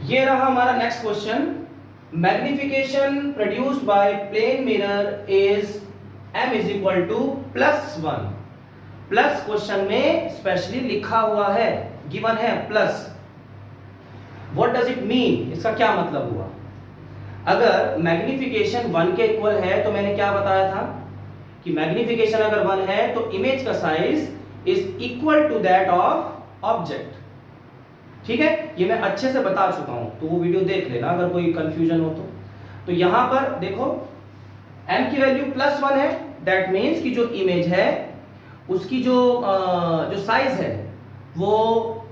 ये रहा हमारा next question. Magnification produced by plane mirror is m is equal to +1। Plus question में specially लिखा हुआ है, गिवन है plus. What does it mean, इसका क्या मतलब हुआ? अगर मैग्निफिकेशन 1 के इक्वल है तो मैंने क्या बताया था कि मैग्निफिकेशन अगर 1 है तो इमेज का size is equal to that of object. ठीक है, ये मैं अच्छे से बता चुका हूं, तो वो वीडियो देख लेना अगर कोई कंफ्यूजन हो तो यहां पर देखो m की वैल्यू +1 है, दैट मीन्स कि जो इमेज है उसकी जो साइज है वो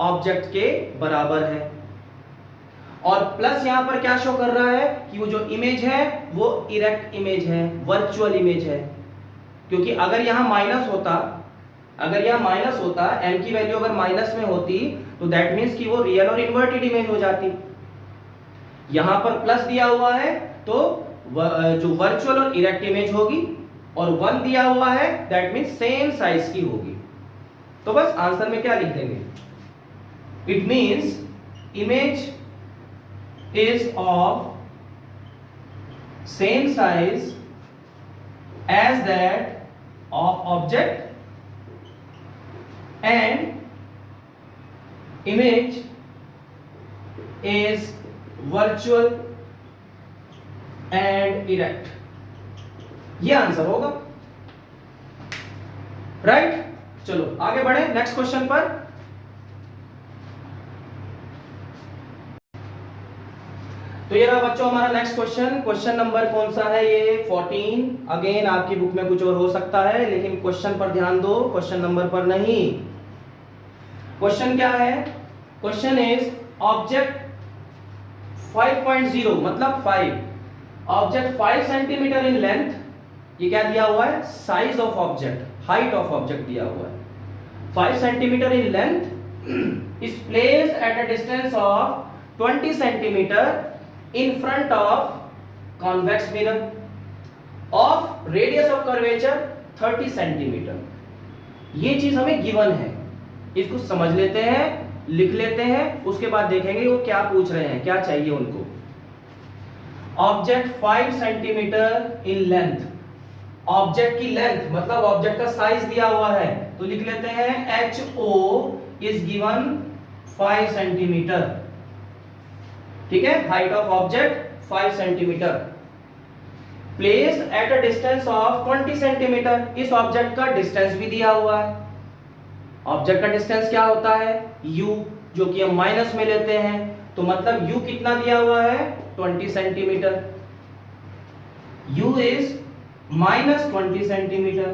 ऑब्जेक्ट के बराबर है। और प्लस यहां पर क्या शो कर रहा है कि वो जो इमेज है वो इरेक्ट इमेज है, वर्चुअल इमेज है। क्योंकि अगर यहां माइनस होता, m की वैल्यू अगर माइनस में होती तो दैट मीन्स कि वो रियल और इन्वर्टेड इमेज हो जाती। यहां पर प्लस दिया हुआ है तो जो वर्चुअल और इरेक्ट इमेज होगी, और 1 दिया हुआ है दैट मीन्स सेम साइज की होगी। तो बस आंसर में क्या लिख देंगे, it means image is of same size as that of object and image is virtual and erect। ये आंसर होगा, राइट। चलो आगे बढ़े नेक्स्ट क्वेश्चन पर। तो ये रहा बच्चों हमारा नेक्स्ट क्वेश्चन नंबर कौन सा है, ये 14। अगेन आपकी बुक में कुछ और हो सकता है, लेकिन क्वेश्चन पर ध्यान दो, क्वेश्चन नंबर पर नहीं। क्वेश्चन क्या है, क्वेश्चन इज ऑब्जेक्ट 5.0 मतलब 5, ऑब्जेक्ट 5 सेंटीमीटर इन लेंथ। ये क्या दिया हुआ है, size of object, height of object दिया हुआ है। 5 centimetre in length is placed at a distance of 20 centimetre in front of convex mirror of radius of curvature 30 centimetre. ये चीज हमें गिवन है, इसको समझ लेते हैं, लिख लेते हैं, उसके बाद देखेंगे वो क्या पूछ रहे हैं, क्या चाहिए उनको। Object 5 centimetre in length, object की लेंथ मतलब ऑब्जेक्ट का साइज दिया हुआ है, तो लिख लेते हैं HO इज गिवन 5 सेंटीमीटर। ठीक है, height of object 5 centimetre, place at a distance of 20 centimetre. इस ऑब्जेक्ट का डिस्टेंस भी दिया हुआ है। ऑब्जेक्ट का डिस्टेंस क्या होता है, u, जो कि हम माइनस में लेते हैं, तो मतलब u कितना दिया हुआ है, 20 centimetre. u is -20 centimetre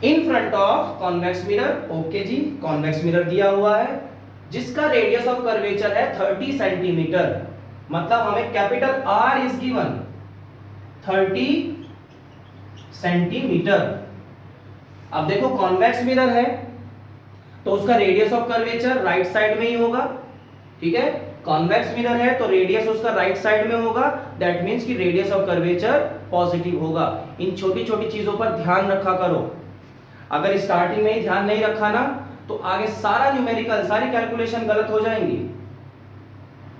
in front of convex mirror. Okay जी, कॉन्वेक्स मिरर दिया हुआ है जिसका रेडियस ऑफ कर्वेचर है 30 सेंटीमीटर, मतलब हमें capital R is given 30 centimetre. अब देखो कॉन्वेक्स मिरर है तो उसका radius of curvature right side में ही होगा। ठीक है, कॉन्वेक्स मिरर है तो रेडियस उसका राइट साइड में होगा, दैट मींस कि रेडियस ऑफ कर्वेचर पॉजिटिव होगा। इन छोटी छोटी चीजों पर ध्यान रखा करो, अगर स्टार्टिंग में ही ध्यान नहीं रखा ना तो आगे सारा न्यूमेरिकल, सारी कैलकुलेशन गलत हो जाएंगी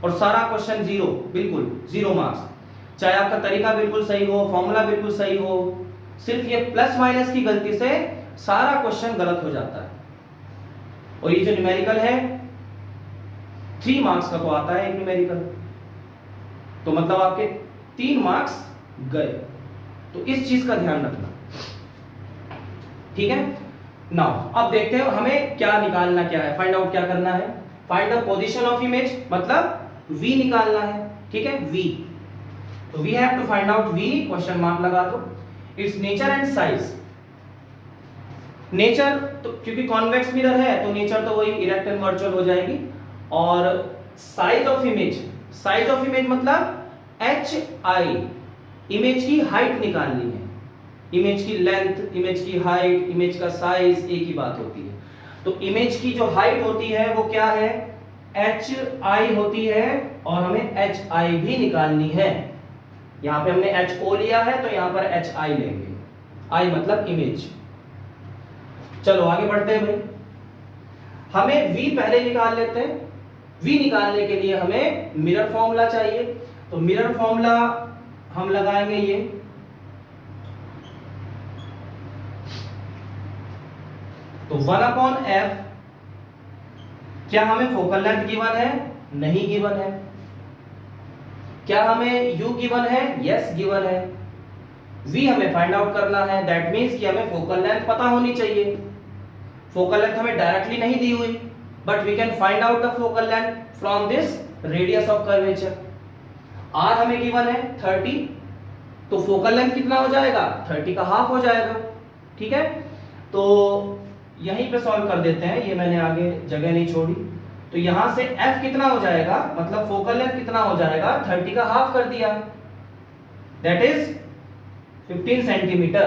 और सारा क्वेश्चन जीरो, बिल्कुल 0 मार्क्स। चाहे आपका तरीका बिल्कुल सही हो, फॉर्मूला बिल्कुल सही हो, सिर्फ ये प्लस माइनस की गलती से सारा क्वेश्चन गलत हो जाता है। और ये जो न्यूमेरिकल है 3 मार्क्स का तो आता है एक न्यूमेरिकल, तो मतलब आपके 3 मार्क्स गए। तो इस चीज का ध्यान रखना, ठीक है। नाउ अब देखते हैं हमें क्या निकालना, क्या है, फाइंड आउट क्या करना है। Find the position of image मतलब v निकालना है। ठीक है, v, तो we have to find out v, question mark लगा दो। It's nature and size. Nature तो क्योंकि कॉन्वेक्स मिरर है तो नेचर तो वही इरेक्ट एंड वर्चुअल हो जाएगी। और साइज ऑफ इमेज मतलब HI, इमेज की हाइट निकालनी है। इमेज की लेंथ, इमेज की हाइट, इमेज का साइज एक ही बात होती है। तो इमेज की जो हाइट होती है वो क्या है, HI होती है, और हमें HI भी निकालनी है। यहां पे हमने HO लिया है तो यहां पर HI लेंगे, I मतलब इमेज। चलो आगे बढ़ते हैं भाई, हमें V पहले निकाल लेते हैं। v निकालने के लिए हमें मिरर फॉर्मूला चाहिए। तो मिरर फॉर्मूला हम लगाएंगे ये, तो 1/f। क्या हमें फोकल लेंथ गिवन है? नहीं गिवन है। क्या हमें u गिवन है? यस गिवन है। v हमें फाइंड आउट करना है, दैट मींस कि हमें फोकल लेंथ पता होनी चाहिए। फोकल लेंथ हमें डायरेक्टली नहीं दी हुई, but we can find out the focal length from this radius of curvature. r हमें गिवन है 30, तो फोकल लेंथ कितना हो जाएगा? 30 का हाफ हो जाएगा। ठीक है, तो यहीं पे सॉल्व कर देते हैं, ये मैंने आगे जगह नहीं छोड़ी। तो यहां से f कितना हो जाएगा, मतलब फोकल लेंथ कितना हो जाएगा? 30 का हाफ कर दिया, दैट इज 15 सेंटीमीटर।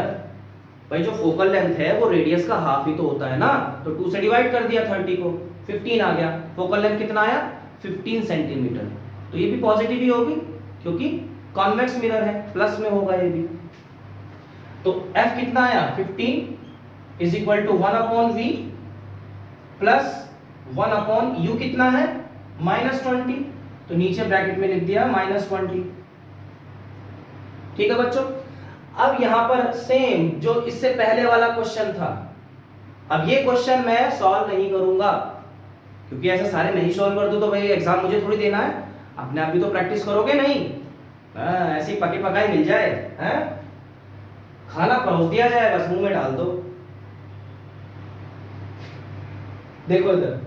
भाई जो फोकल लेंथ है वो रेडियस का हाफ ही तो होता है ना, तो 2 से डिवाइड कर दिया 30 को, 15 आ गया। फोकल लेंथ कितना आया? 15 सेंटीमीटर। तो ये भी पॉजिटिव ही होगी क्योंकि कॉन्वेक्स मिरर है, प्लस में होगा ये भी। तो f कितना आया? 15 is equal to 1/v plus 1/u कितना है? -20। तो नीचे ब्रैकेट में लिख दिया -20। ठीक है बच्चों, अब यहां पर सेम जो इससे पहले वाला क्वेश्चन था, अब ये क्वेश्चन मैं सॉल्व नहीं करूंगा क्योंकि ऐसे सारे नहीं सॉल्व कर दूं तो भाई एग्जाम मुझे थोड़ी देना है, अपने आप भी तो प्रैक्टिस करोगे नहीं। ऐसी पकी पकाई मिल जाए, हैं? खाना परोस दिया जाए, बस मुंह में डाल दो। देखो इधर,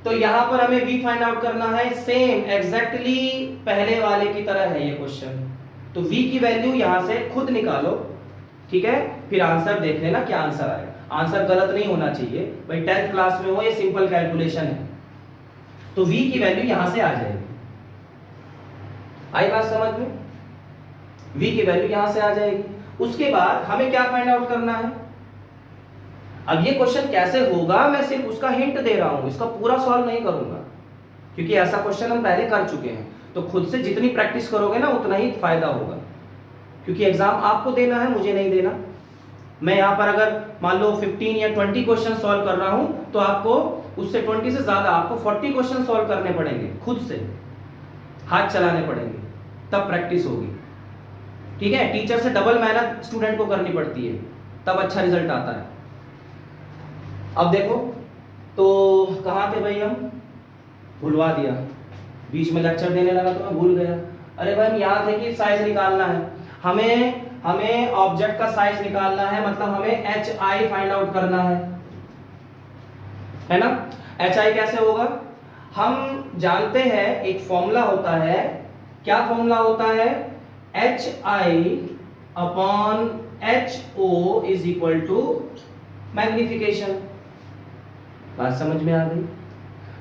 तो यहां पर हमें v फाइंड आउट करना है, सेम एग्जैक्टली पहले वाले की तरह है ये क्वेश्चन। तो v की वैल्यू यहां से खुद निकालो, ठीक है, फिर आंसर देख लेना क्या आंसर आएगा। आंसर गलत नहीं होना चाहिए भाई, 10th क्लास में हो, ये सिंपल कैलकुलेशन है। तो v की वैल्यू यहां से आ जाएगी। आई बात समझ में? v की वैल्यू यहां से आ जाएगी। उसके बाद हमें क्या फाइंड आउट करना है? अब ये क्वेश्चन कैसे होगा मैं सिर्फ उसका हिंट दे रहा हूं, इसका पूरा सॉल्व नहीं करूंगा क्योंकि ऐसा क्वेश्चन हम पहले कर चुके हैं। तो खुद से जितनी प्रैक्टिस करोगे ना उतना ही फायदा होगा, क्योंकि एग्जाम आपको देना है, मुझे नहीं देना। मैं यहां पर अगर मान लो 15 या 20 क्वेश्चन सॉल्व कर रहा हूं तो आपको उससे 20 से ज्यादा आपको 40 क्वेश्चन सॉल्व करने पड़ेंगे, खुद से हाथ चलाने पड़ेंगे, तब प्रैक्टिस होगी। ठीक है, टीचर से डबल मेहनत स्टूडेंट को करनी पड़ती है, तब अच्छा रिजल्ट आता है। अब देखो, तो कहां थे भाई हम? भूलवा दिया, बीच में लेक्चर देने लगा तो मैं भूल गया। अरे भाई यहाँ थे कि साइज निकालना है, हमें ऑब्जेक्ट का साइज निकालना है, मतलब हमें HI फाइंड आउट करना है ना। HI कैसे होगा? हम जानते हैं एक फॉर्मूला होता है, क्या फॉर्मूला होता है? HI upon HO is equal to magnification. बात समझ में आ गई?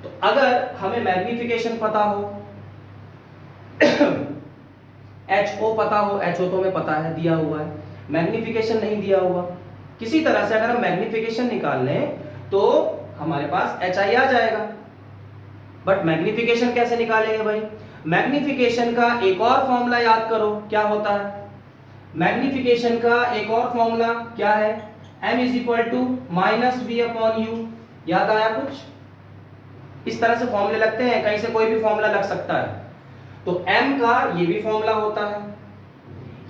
तो अगर हमें मैग्निफिकेशन पता हो HO पता हो, HO तो हमें पता है, दिया हुआ है, मैग्निफिकेशन नहीं दिया हुआ, किसी तरह से अगर हम मैग्निफिकेशन निकाल लें तो हमारे पास HI आ जाएगा। बट मैग्निफिकेशन कैसे निकालेंगे भाई? मैग्निफिकेशन का एक और फॉर्मूला याद करो, क्या होता है? मैग्निफिकेशन का एक और फॉर्मूला क्या है? m is equal to -v upon u। याद आया कुछ? इस तरह से फॉर्मूले लगते हैं, कहीं से कोई भी फॉर्मूला लग सकता है। तो m का ये भी फॉर्मूला होता है,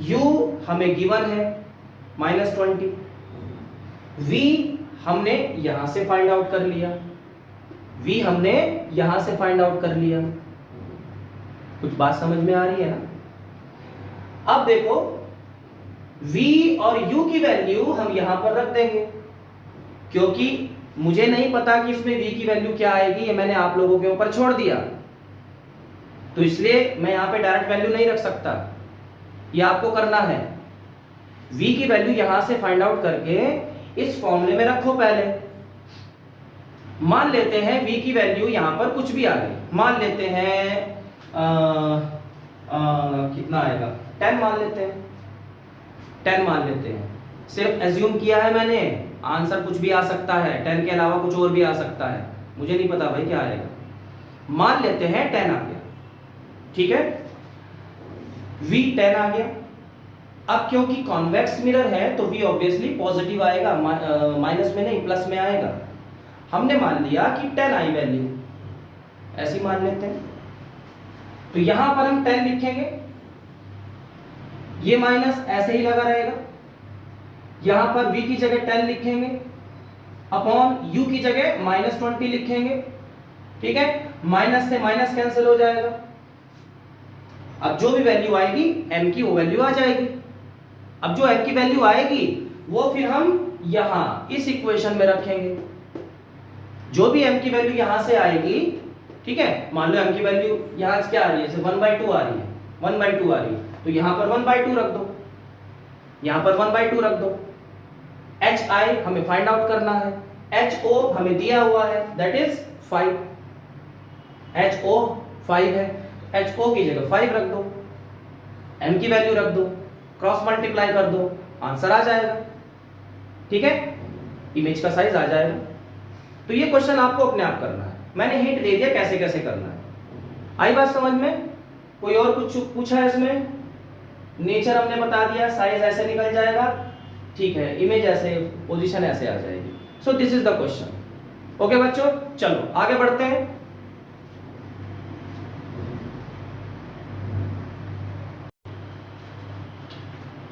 u हमें गिवन है -20, v हमने यहां से फाइंड आउट कर लिया, v हमने यहां से फाइंड आउट कर लिया। कुछ बात समझ में आ रही है ना? अब देखो, v और u की वैल्यू हम यहां पर रख देंगे, क्योंकि मुझे नहीं पता कि इसमें v की वैल्यू क्या आएगी, ये मैंने आप लोगों के ऊपर छोड़ दिया, तो इसलिए मैं यहां पे डायरेक्ट वैल्यू नहीं रख सकता, ये आपको करना है। v की वैल्यू यहां से फाइंड आउट करके इस फॉर्मूले में रखो। पहले मान लेते हैं v की वैल्यू यहां पर कुछ भी आ गई, मान लेते हैं कितना आएगा, 10 मान लेते हैं, 10 मान लेते हैं, सिर्फ एज्यूम किया है मैंने, आंसर कुछ भी आ सकता है, 10 के अलावा कुछ और भी आ सकता है, मुझे नहीं पता भाई क्या आएगा। मान लेते हैं 10 आ गया, ठीक है, v 10 आ गया। अब क्योंकि कॉन्वेक्स मिरर है तो v ऑब्वियसली पॉजिटिव आएगा, माइनस में नहीं प्लस में आएगा। हमने मान लिया कि 10 आई वैल्यू, ऐसे मान लेते हैं। तो यहां पर हम 10 लिखेंगे, ये माइनस ऐसे ही लगा रहेगा। यहां पर v की जगह 10 लिखेंगे, अपॉन u की जगह -20 लिखेंगे। ठीक है, माइनस से माइनस कैंसिल हो जाएगा। अब जो भी वैल्यू आएगी m की वो वैल्यू आ जाएगी। अब जो m की वैल्यू आएगी वो फिर हम यहां इस इक्वेशन में रखेंगे। जो भी m की वैल्यू यहां से आएगी, ठीक है, मान लो m की वैल्यू यहां से क्या आ रही है, 1/2 आ रही है, 1/2 आ रही है, तो यहां पर 1/2 रख दो, यहां पर 1/2 रख दो। hi हमें फाइंड आउट करना है, ho हमें दिया हुआ है, दैट इज 5, ho 5 है, ho की जगह 5 रख दो, m की वैल्यू रख दो, क्रॉस मल्टीप्लाई कर दो, आंसर आ जाएगा। ठीक है, इमेज का साइज आ जाएगा। तो ये क्वेश्चन आपको अपने आप करना है, मैंने हिंट दे दिया कैसे कैसे करना है। आई बात समझ में? कोई और कुछ पूछा है इसमें? नेचर हमने बता दिया, साइज ऐसे निकल जाएगा, ठीक है, इमेज ऐसे, पोजीशन ऐसे आ जाएगी। So this is the question. Okay बच्चों, चलो आगे बढ़ते हैं।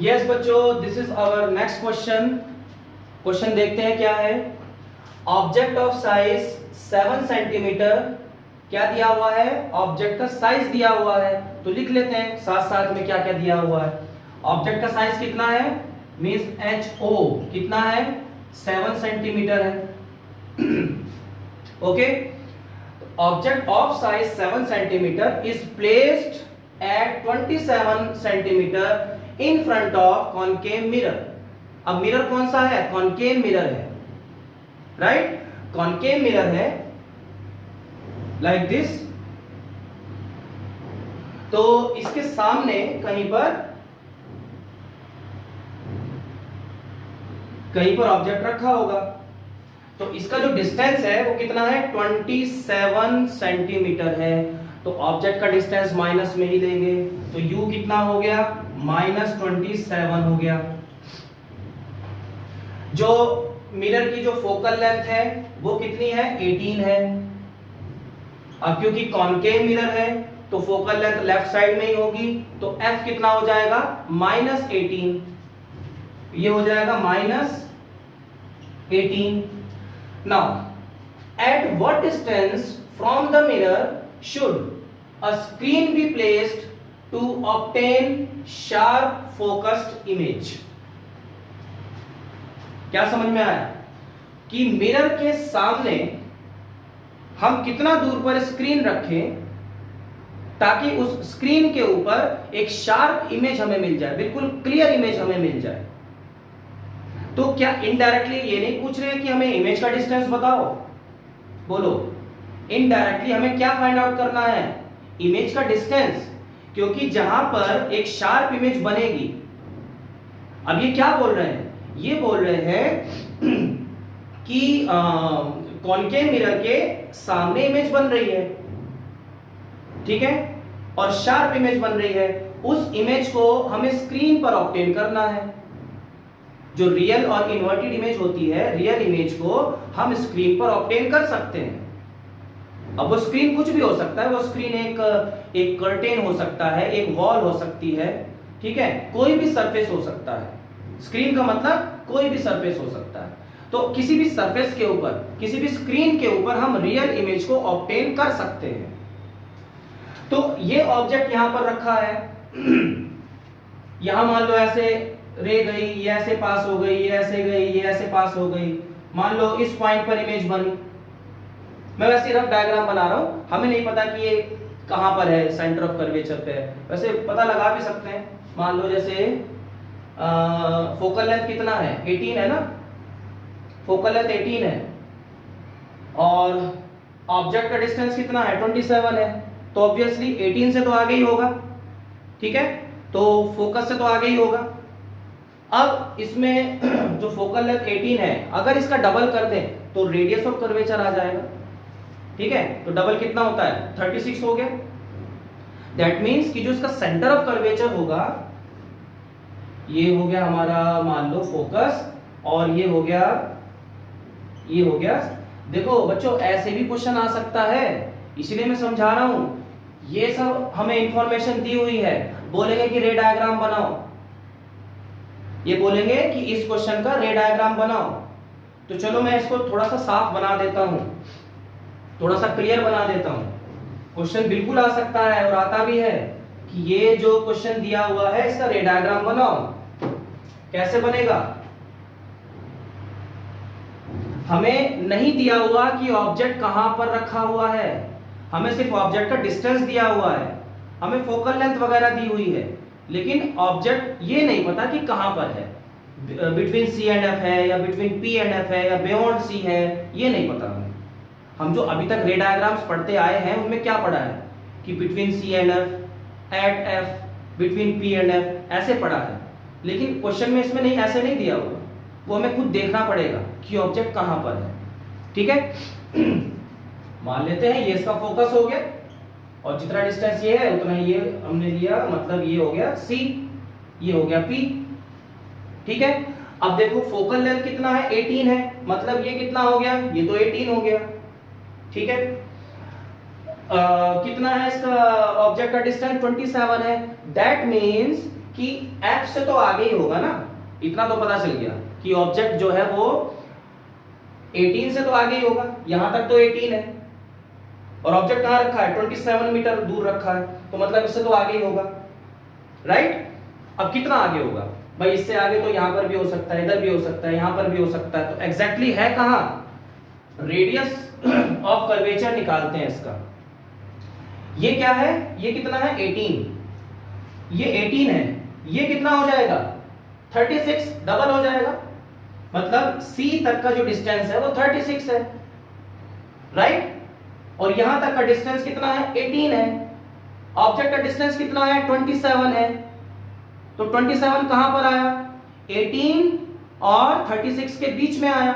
यस बच्चों, this is our next question. Question देखते हैं क्या है। ऑब्जेक्ट ऑफ साइज 7 सेंटीमीटर, क्या दिया हुआ है? ऑब्जेक्ट का साइज दिया हुआ है, तो लिख लेते हैं साथ साथ में क्या क्या दिया हुआ है। ऑब्जेक्ट का साइज कितना है, मींस HO कितना है, 7 सेंटीमीटर है। Okay, object of size 7 centimetre is placed at 27 centimetre in front of concave mirror. अब मिरर कौन सा है? कॉनकेव मिरर है, राइट, कॉनकेव मिरर है, लाइक दिस। तो इसके सामने कहीं पर ऑब्जेक्ट रखा होगा, तो इसका जो डिस्टेंस है वो कितना है, 27 सेंटीमीटर है। तो ऑब्जेक्ट का डिस्टेंस माइनस में ही लेंगे, तो u कितना हो गया, -27 हो गया। जो मिरर की जो फोकल लेंथ है वो कितनी है, 18 है। अब क्योंकि कॉनकेव मिरर है तो फोकल लेंथ लेफ्ट साइड में ही होगी, तो f कितना हो जाएगा, -18, ये हो जाएगा -18। Now at what distance from the mirror should a screen be placed to obtain sharp focused image. क्या समझ में आया कि मिरर के सामने हम कितना दूर पर स्क्रीन रखें ताकि उस स्क्रीन के ऊपर एक शार्प इमेज हमें मिल जाए, बिल्कुल क्लियर इमेज हमें मिल जाए। तो क्या इनडायरेक्टली ये नहीं पूछ रहे कि हमें इमेज का डिस्टेंस बताओ, बोलो, इनडायरेक्टली हमें क्या फाइंड आउट करना है, इमेज का डिस्टेंस, क्योंकि जहां पर एक शार्प इमेज बनेगी। अब ये क्या बोल रहे हैं, ये बोल रहे हैं कि कॉनकेव मिरर के सामने इमेज बन रही है, ठीक है, और शार्प इमेज बन रही है। उस इमेज को हमें स्क्रीन पर ऑब्टेन करना है। जो रियल और इन्वर्टेड इमेज होती है, रियल इमेज को हम स्क्रीन पर ऑब्टेन कर सकते हैं। अब वो स्क्रीन कुछ भी हो सकता है, वो स्क्रीन एक कर्टेन हो सकता है, एक वॉल हो सकती है, ठीक है, कोई भी सरफेस हो सकता है। स्क्रीन का मतलब कोई भी सरफेस हो सकता है। तो किसी भी सरफेस के ऊपर, किसी भी स्क्रीन के ऊपर हम रियल इमेज को ऑब्टेन कर सकते हैं। तो ये ऑब्जेक्ट यहां पर रखा है, यहां मान लो ऐसे रे गई, ये ऐसे पास हो गई, ये ऐसे गई, ये ऐसे पास हो गई, मान लो इस पॉइंट पर इमेज बनी। मैं वैसे रफ डायग्राम बना रहा हूं, हमें नहीं पता कि ये कहां पर है, सेंटर ऑफ कर्वेचर पे है, वैसे पता लगा भी सकते हैं। मान लो जैसे फोकल लेंथ कितना है, 18 है ना, फोकल लेंथ 18 है और ऑब्जेक्ट का डिस्टेंस कितना है, 27 है, तो ऑब्वियसली 18 से तो आगे ही होगा, ठीक है, तो फोकस से तो आगे ही होगा। अब इसमें जो फोकल लेंथ 18 है, अगर इसका डबल कर दें तो रेडियस ऑफ कर्वेचर आ जाएगा, ठीक है, तो डबल कितना होता है, 36 हो गया। दैट मींस कि जो इसका सेंटर ऑफ कर्वेचर होगा, ये हो गया हमारा मान लो फोकस, और ये हो गया, देखो बच्चों ऐसे भी क्वेश्चन आ सकता है इसलिए मैं समझा रहा हूं, ये सब हमें इंफॉर्मेशन दी हुई है। बोलेंगे कि रे डायग्राम बनाओ, ये बोलेंगे कि इस क्वेश्चन का रे डायग्राम बनाओ। तो चलो मैं इसको थोड़ा सा साफ बना देता हूं, थोड़ा सा क्लियर बना देता हूं। क्वेश्चन बिल्कुल आ सकता है और आता भी है कि ये जो क्वेश्चन दिया हुआ है इसका रे डायग्राम बनाओ। कैसे बनेगा? हमें नहीं दिया हुआ कि ऑब्जेक्ट कहां पर रखा हुआ है, हमें सिर्फ ऑब्जेक्ट का डिस्टेंस दिया हुआ है, हमें फोकल लेंथ वगैरह दी हुई है, लेकिन ऑब्जेक्ट ये नहीं पता कि कहां पर है, बिटवीन सी एंड एफ है या बिटवीन पी एंड एफ है या बियॉन्ड सी है, ये नहीं पता हमें। हम जो अभी तक रे डायग्राम्स पढ़ते आए हैं उनमें क्या पढ़ा है कि between C and F, at F, between P and F, ऐसे पढ़ा है। लेकिन क्वेश्चन में इसमें नहीं, ऐसे नहीं दिया हुआ, वो हमें खुद देखना पड़ेगा कि ऑब्जेक्ट कहां पर है। ठीक है, मान लेते हैं ये इसका फोकस हो गया और जितना डिस्टेंस ये है उतना ये हमने लिया, मतलब ये हो गया C, ये हो गया P। ठीक है, अब देखो फोकल लेंथ कितना है, 18 है, मतलब ये कितना हो गया, ये तो 18 हो गया। ठीक है, कितना है इसका ऑब्जेक्ट का डिस्टेंस, 27 है। दैट मींस कि F से तो आगे ही होगा ना, इतना तो पता चल गया कि ऑब्जेक्ट जो है वो 18 से तो आगे ही होगा, यहां तक तो 18 है और ऑब्जेक्ट कहां रखा है, 27 मीटर दूर रखा है, तो मतलब इससे तो आगे ही होगा, राइट। अब कितना आगे होगा भाई, इससे आगे तो यहां पर भी हो सकता है, इधर भी हो सकता है, यहां पर भी हो सकता है, तो एग्जैक्टली है कहां, रेडियस ऑफ कर्वेचर निकालते हैं इसका। ये क्या है, ये कितना है 18, ये 18 है, ये कितना हो जाएगा 36, डबल हो जाएगा, मतलब C तक का जो डिस्टेंस है वो 36 है, राइट। और यहां तक का डिस्टेंस कितना है, 18 है। ऑब्जेक्ट का डिस्टेंस कितना है, 27 है, तो 27 कहां पर आया, 18 और 36 के बीच में आया,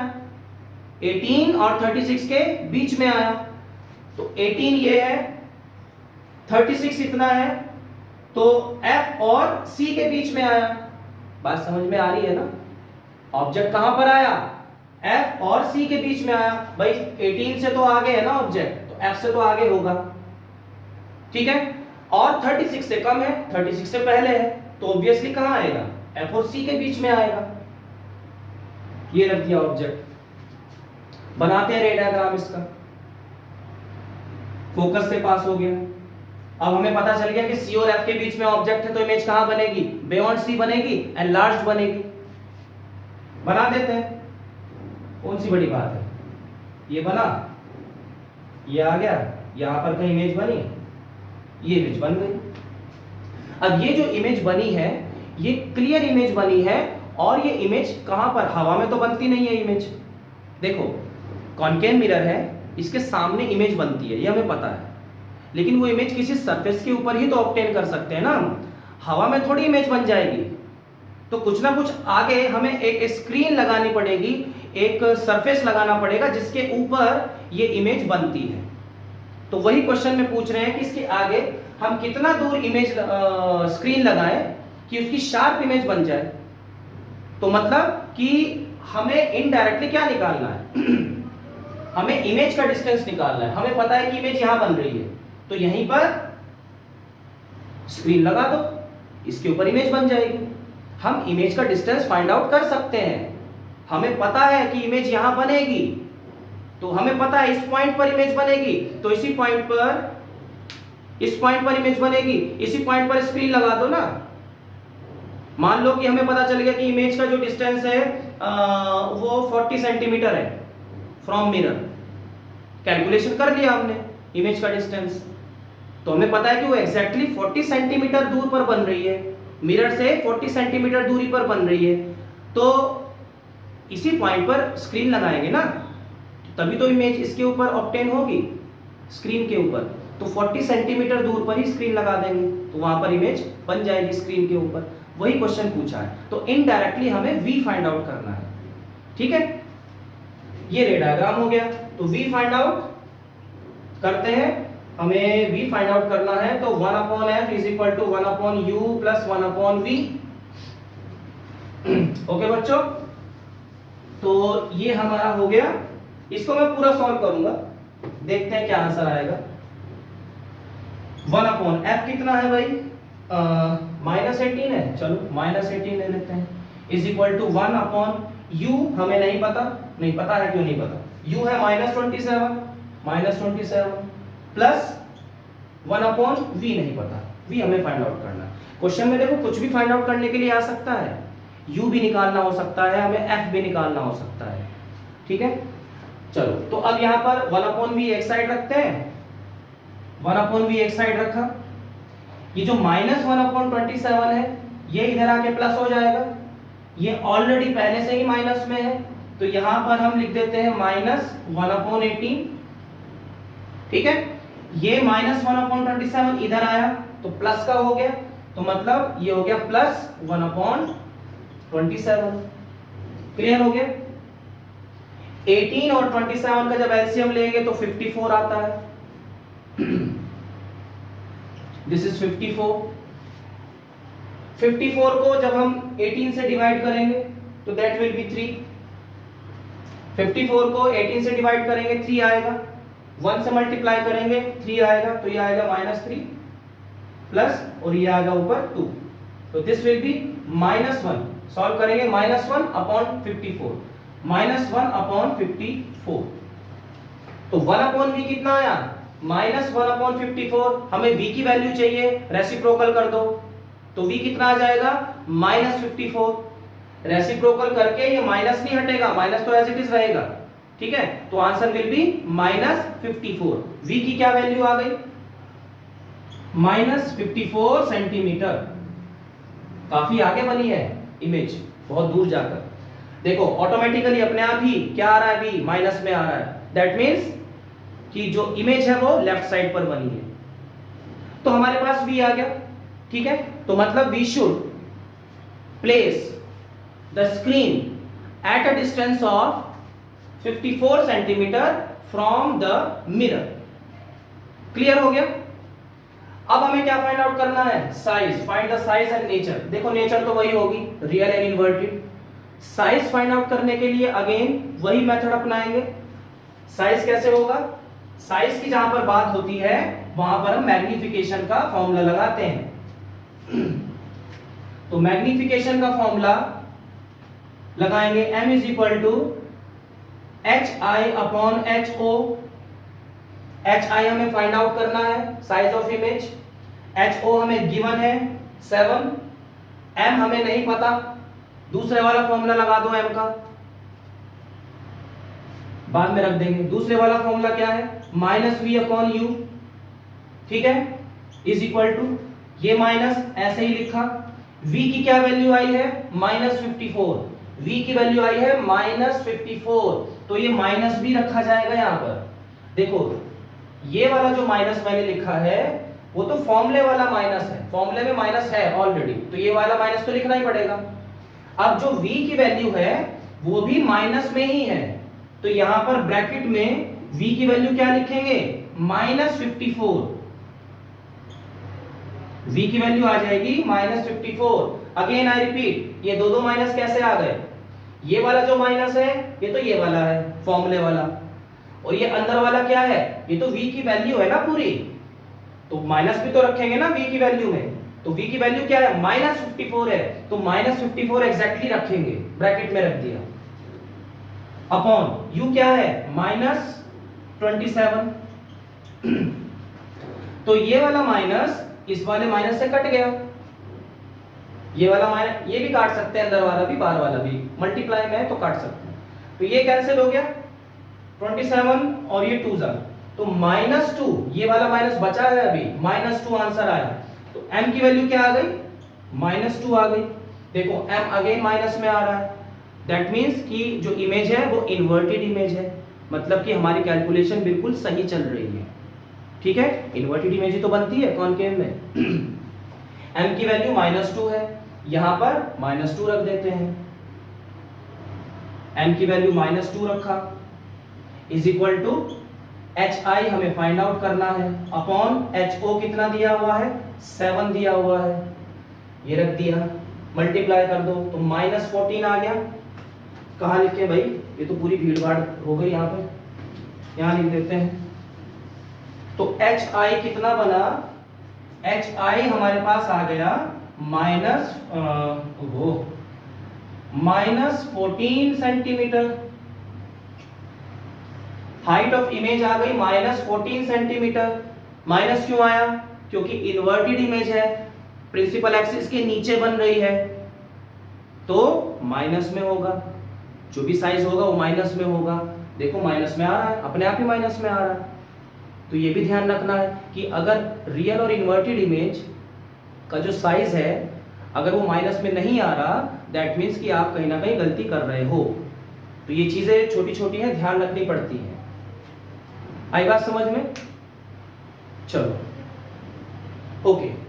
18 और 36 के बीच में आया, तो 18 ये है, 36 इतना है, तो F और C के बीच में आया। बात समझ में आ रही है ना, ऑब्जेक्ट कहां पर आया, F और C के बीच में आया। भाई 18 से तो आगे है ना ऑब्जेक्ट, तो F से तो आगे होगा, ठीक है, और 36 से कम है, 36 से पहले है, तो ऑब्वियसली कहां आएगा, F और C के बीच में आएगा। ये रख दिया ऑब्जेक्ट, बनाते हैं रे डायग्राम इसका। फोकस से पास हो गया, अब हमें पता चल गया कि C और F के बीच में ऑब्जेक्ट है, तो इमेज कहां बनेगी, बियॉन्ड C बनेगी, एनलार्ज्ड बनेगी। बना देते हैं, कौन सी बड़ी बात है, ये बना, ये आ गया, यहां पर कहीं इमेज बनी, ये इमेज बन गई। अब ये जो इमेज बनी है ये क्लियर इमेज बनी है, और ये इमेज कहां पर, हवा में तो बनती नहीं है इमेज। देखो कॉनकेव मिरर है, इसके सामने इमेज बनती है, ये हमें पता है, लेकिन वो इमेज किसी सरफेस के ऊपर ही तो ऑब्टेन कर सकते हैं ना, हवा में थोड़ी इमेज बन जाएगी। तो कुछ ना कुछ आगे हमें एक स्क्रीन लगानी पड़ेगी, एक सरफेस लगाना पड़ेगा जिसके ऊपर ये इमेज बनती है। तो वही क्वेश्चन में पूछ रहे हैं कि इसके आगे हम कितना दूर इमेज स्क्रीन लगाएं कि उसकी शार्प इमेज बन जाए। तो मतलब कि हमें इनडायरेक्टली क्या निकालना है हमें इमेज का डिस्टेंस निकालना है। हमें पता है कि इमेज यहां बन रही है, तो यहीं पर स्क्रीन लगा दो, इसके ऊपर इमेज बन जाएगी। हम इमेज का डिस्टेंस फाइंड आउट कर सकते हैं, हमें पता है कि इमेज यहां बनेगी, तो हमें पता है इस पॉइंट पर इमेज बनेगी, तो इसी पॉइंट पर, इस पॉइंट पर इमेज बनेगी, इसी पॉइंट पर स्क्रीन लगा दो ना। मान लो कि हमें पता चल गया कि इमेज का जो डिस्टेंस है वो 40 सेंटीमीटर है फ्रॉम मिरर। कैलकुलेशन कर लिया हमने इमेज का डिस्टेंस, तो हमें पता है कि वो एग्जैक्टली 40 सेंटीमीटर दूर पर बन रही है, मिरर से 40 सेंटीमीटर दूरी पर बन रही है। तो इसी पॉइंट पर स्क्रीन लगाएंगे ना, तभी तो इमेज इसके ऊपर ऑब्टेन होगी, स्क्रीन के ऊपर। तो 40 सेंटीमीटर दूर पर ही स्क्रीन लगा देंगे, तो वहां पर इमेज बन जाएगी स्क्रीन के ऊपर। वही क्वेश्चन पूछा है, तो इनडायरेक्टली हमें V फाइंड आउट करना है। ठीक है, ये रे डायग्राम हो गया। तो V फाइंड आउट करते हैं, हमें V फाइंड आउट करना है, तो 1/f is equal to 1/u plus 1/v। Okay बच्चों, तो ये हमारा हो गया। इसको मैं पूरा सॉल्व करूंगा, देखते हैं क्या आंसर आएगा। 1 अपॉन एफ कितना है भाई, -18 है, चलो -18 ले लेते हैं, is equal to 1 upon u हमें नहीं पता, नहीं पता है, क्यों नहीं पता, u है -27 प्लस 1 अपॉन v नहीं पता, v हमें फाइंड आउट करना है। क्वेश्चन में देखो कुछ भी फाइंड आउट करने के लिए आ सकता है, u भी निकालना हो सकता है, हमें f भी निकालना हो सकता है, ठीक है। चलो तो अब यहां पर 1 अपॉन v एक साइड रखते हैं, 1 अपॉन v एक साइड रखा, ये जो -1 अपॉन 27 है ये इधर आके प्लस हो जाएगा, ये ऑलरेडी पहले से ही माइनस में है, तो यहां पर हम लिख देते हैं -1 अपॉन 18, ठीक है। ये -1 अपॉन 27 इधर आया तो प्लस का हो गया, तो मतलब ये हो गया प्लस 1 अपॉन 27, क्लियर हो गया। 18 और 27 का जब एलसीएम लेंगे तो 54 आता है, दिस इज 54 को जब हम 18 से डिवाइड करेंगे तो दैट विल बी 3, 54 को 18 से डिवाइड करेंगे 3 आएगा, 1 से मल्टीप्लाई करेंगे 3 आएगा, तो ये आएगा -3 प्लस और ये आएगा ऊपर 2, तो दिस विल बी -1, सॉल्व करेंगे -1 अपॉन 54, -1 अपॉन 54, तो 1 अपॉन v कितना आया, -1 अपॉन 54, हमें v की वैल्यू चाहिए, रेसिप्रोकल कर दो, तो v कितना आ जाएगा -54, रेसिप्रोकल करके ये माइनस नहीं हटेगा, माइनस तो एज इट इज रहेगा, ठीक है, तो आंसर विल बी -54, v की क्या वैल्यू आ गई, -54 सेंटीमीटर, काफी आगे बनी है इमेज, बहुत दूर जाकर देखो ऑटोमेटिकली अपने आप ही क्या आ रहा है, v माइनस में आ रहा है, दैट मींस कि जो इमेज है वो लेफ्ट साइड पर बनी है, तो हमारे पास v आ गया, ठीक है। तो मतलब we should place the screen at a distance of 54 centimetre from the mirror, clear हो गया। अब हमें क्या फाइंड आउट करना है, size, find the size and nature, देखो नेचर तो वही होगी, real and inverted. Size find out करने के लिए अगेन वही मेथड अपनाएंगे। साइज कैसे होगा, साइज की जहां पर बात होती है वहां पर हम मैग्निफिकेशन का फॉर्मूला लगाते हैं, तो मैग्निफिकेशन का फॉर्मूला लगाएंगे m is equal to HI upon HO, HI हमें फाइंड आउट करना है, साइज ऑफ इमेज, HO हमें गिवन है 7, m हमें नहीं पता, दूसरे वाला फॉर्मूला लगा दो m का, बाद में रख देंगे। दूसरे वाला फॉर्मूला क्या है, -v अपॉन u, ठीक है, इज इक्वल टू, ये माइनस ऐसे ही लिखा, v की क्या वैल्यू आई है -54, v की वैल्यू आई है -54, तो ये माइनस भी रखा जाएगा यहां पर। देखो ये वाला जो माइनस मैंने लिखा है वो तो फॉर्मूले वाला माइनस है, फॉर्मूले में माइनस है ऑलरेडी, तो ये वाला माइनस तो लिखना ही पड़ेगा। अब जो v की वैल्यू है वो भी माइनस में ही है, तो यहां पर ब्रैकेट में v की वैल्यू क्या लिखेंगे, -54, v की वैल्यू आ जाएगी -54। अगेन आई रिपीट, ये दो माइनस कैसे आ गए, ये वाला जो माइनस है ये तो ये वाला है फॉर्मूले वाला, और ये अंदर वाला क्या है, ये तो v की वैल्यू है ना पूरी, तो माइनस भी तो रखेंगे ना v की वैल्यू में, तो v की वैल्यू क्या है -54 है, तो -54 एग्जैक्टली रखेंगे, ब्रैकेट में रख दिया, अपॉन u क्या है -27, तो ये वाला माइनस इस वाले माइनस से कट गया, ये वाला माइनस, ये भी काट सकते हैं, अंदर वाला भी बाहर वाला भी, मल्टीप्लाई में है तो काट सकते हैं, तो ये कैंसिल हो गया 27 और ये 2 जा, तो -2, ये वाला माइनस बचा है अभी, -2 आंसर आया, तो m की वैल्यू क्या आ गई, -2 आ गई। देखो m अगेन माइनस में आ रहा है, दैट मींस कि जो इमेज है वो इन्वर्टेड इमेज है, मतलब कि हमारी कैलकुलेशन बिल्कुल सही चल रही है, ठीक है, इन्वर्टेड इमेज ही तो बनती है कॉनकेव में। m की वैल्यू -2 है, यहां पर -2 रख देते हैं, m की वैल्यू -2 रखा, इज इक्वल टू HI हमें फाइंड आउट करना है, अपॉन HO कितना दिया हुआ है 7 दिया हुआ है, ये रख दिया, मल्टीप्लाई कर दो तो -14 आ गया। कहाँ लिखे भाई, ये तो पूरी भीड़ भाड़ हो गई, यहाँ पे यहाँ लिख देते हैं, तो HI कितना बना एच आई हमारे पास आ गया -14 सेंटीमीटर। हाइट ऑफ इमेज आ गई -14 सेंटीमीटर। माइनस क्यों आया? क्योंकि इन्वर्टेड इमेज है, प्रिंसिपल एक्सिस के नीचे बन रही है, तो माइनस में होगा। जो भी साइज होगा वो माइनस में होगा। देखो माइनस में आ रहा है, अपने आप ही माइनस में आ रहा है। तो ये भी ध्यान रखना है कि अगर रियल और इन्वर्टेड इमेज का जो साइज है अगर वो माइनस में नहीं आ रहा, दैट मीन्स कि आप कहीं ना कहीं गलती कर रहे हो। तो ये चीजें छोटी छोटी हैं, ध्यान रखनी पड़ती है। आई बात समझ में? चलो ओके।